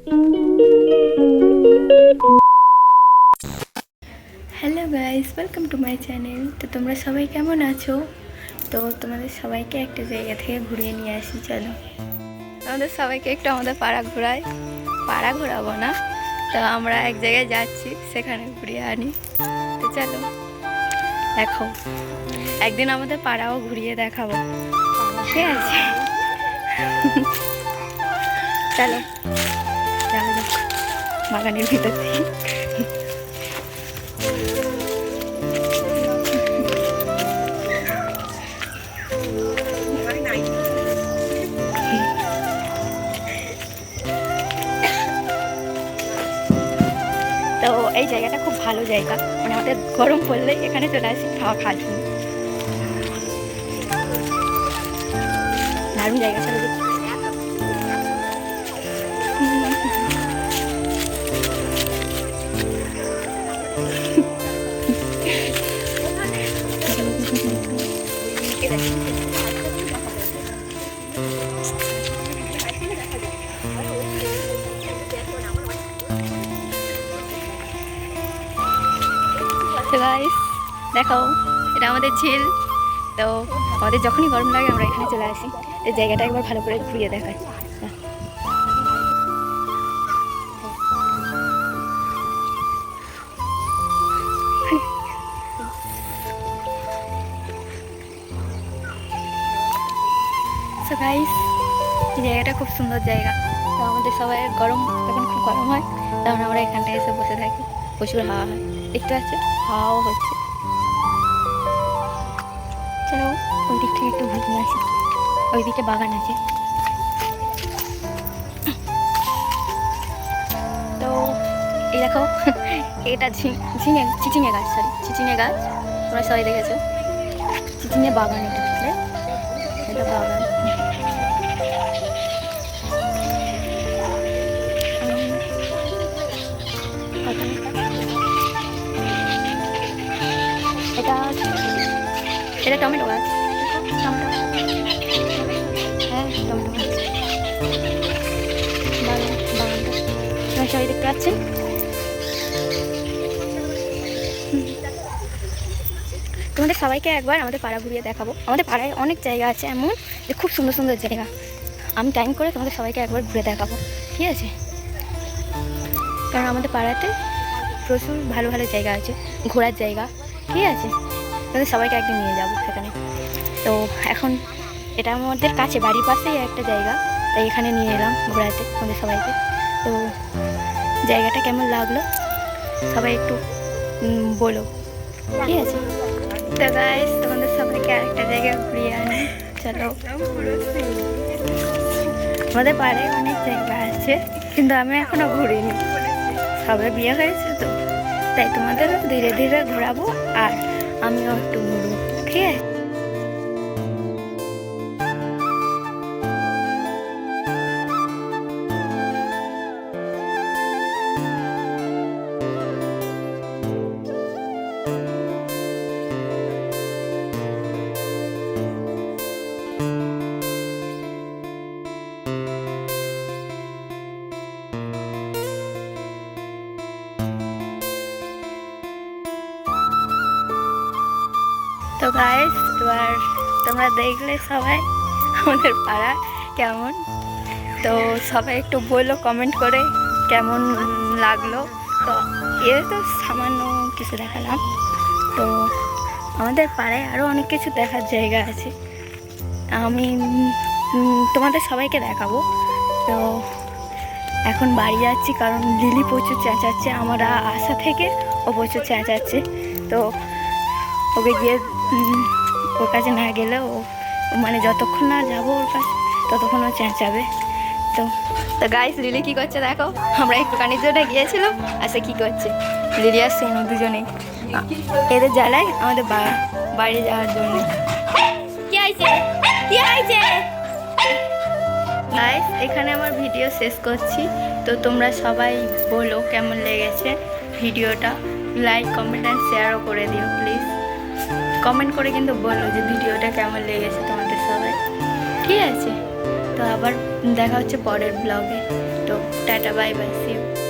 Hello guys, welcome to my channel. তো তোমরা সবাই কেমন আছো? তো তোমাদের সবাইকে একটা জায়গা থেকে ঘুরিয়ে নিয়ে আসি, চলো। আমাদের সবাইকে একটু আমাদের পাড়া ঘোরাই। পাড়া ঘোরাবো না, তো আমরা এক জায়গায় যাচ্ছি, সেখানে ঘুরিয়ে আনি। তো চলো দেখো, একদিন আমাদের পাড়াও ঘুরিয়ে দেখাবো, ঠিক আছে? চলো যাওয়া যাক বাগানের ভিতর থেকে। তো এই জায়গাটা খুব ভালো জায়গা, মানে আমাদের গরম পড়লে এখানে চলে আসি খাওয়ার জন্য। দারুণ জায়গা, চলো দেখি। গাইস দেখো, এটা আমাদের ঝিল। তো আমাদের যখনই গরম লাগে আমরা এখানে চলে আসি। এই জায়গাটা একবার ভালো করে ঘুরিয়ে দেখাই। সো গাইস, এই জায়গাটা খুব সুন্দর জায়গা। তো আমাদের সবাই গরম, যখন খুব গরম হয় তখন আমরা এখানটায় এসে বসে থাকি। প্রচুর হাওয়া হয়, দেখতে পাচ্ছি হাওয়াও হচ্ছে। চলো ওই দিক থেকে একটু ঘুরে আসি, ওই দিকে বাগান আছে। তো এই দেখো, এটা চিচিঙে গাছ, চিচিঙে গাছ। তোমরা সবাই দেখেছো, চিচিঙে বাগান। এটা বাগান। এটা টমেটো গাছ। হ্যাঁ, টমেটো গাছ। বাগানটা তোমার সবাই দেখতে পাচ্ছেন। তোমাদের সবাইকে একবার আমাদের পাড়া ঘুরিয়ে দেখাবো। আমাদের পাড়ায় অনেক জায়গা আছে এমন যে খুব সুন্দর সুন্দর জায়গা। আমি টাইম করে তোমাদের সবাইকে একবার ঘুরে দেখাবো, ঠিক আছে? কারণ আমাদের পাড়াতে প্রচুর ভালো ভালো জায়গা আছে, ঘোরার জায়গা, ঠিক আছে? তোমাদের সবাইকে একদিন নিয়ে যাবো সেখানে। তো এখন এটা আমাদের কাছে, বাড়ির পাশেই একটা জায়গা, তাই এখানে নিয়ে এলাম ঘোরাতে আমাদের সবাইকে। তো জায়গাটা কেমন লাগলো সবাই একটু বলো, ঠিক আছে? তো গাইস, তোমাদের সবাইকে আরেকটা জায়গায় ঘুরিয়ে আনি, চলো। আমাদের পাড়ায় অনেক জায়গা আছে, কিন্তু আমি এখনো ঘুরিনি। সবে বিয়ে হয়েছে তো, তাই তোমাদের ধীরে ধীরে ঘোরাবো, আর আমিও একটু ঘুরবো, ঠিক আছে? তো গাইস, এবার তোমরা দেখলে সবাই আমাদের পাড়া কেমন। তো সবাই একটু বললো কমেন্ট করে কেমন লাগলো। তো এর তো সামান্য কিছু দেখালাম। তো আমাদের পাড়ায় আরও অনেক কিছু দেখার জায়গা আছে, আমি তোমাদের সবাইকে দেখাবো। তো এখন বাড়ি যাচ্ছি, কারণ লিলি প্রচুর চেঁচাচ্ছে আমরা আসা থেকে, ও প্রচুর চেঁচাচ্ছে। তো ওকে গিয়ে ওর কাছে না গেলে ও, মানে যতক্ষণ না যাবো ওর কাছে ততক্ষণ ও চেঁচাবে। তো তো গাইস, লিলি কী করছে দেখো। আমরা একটুখানির জন্য গিয়েছিলাম, আর সে কী করছে, লিলি আর সোনু দুজনেই এদের জ্বালায় আমাদের বাড়ি যাওয়ার জন্য। কি হয়েছে, কি হয়েছে? গাইস, এখানে আমার ভিডিও শেষ করছি। তো তোমরা সবাই বলো কেমন লেগেছে ভিডিওটা। লাইক, কমেন্ট অ্যান্ড শেয়ারও করে দিও প্লিজ। কমেন্ট করে কিন্তু বলো যে ভিডিওটা কেমন লেগেছে তোমাদের সবাই, ঠিক আছে? তো আবার দেখা হচ্ছে পরের ব্লগে। তো tata bye bye, see you.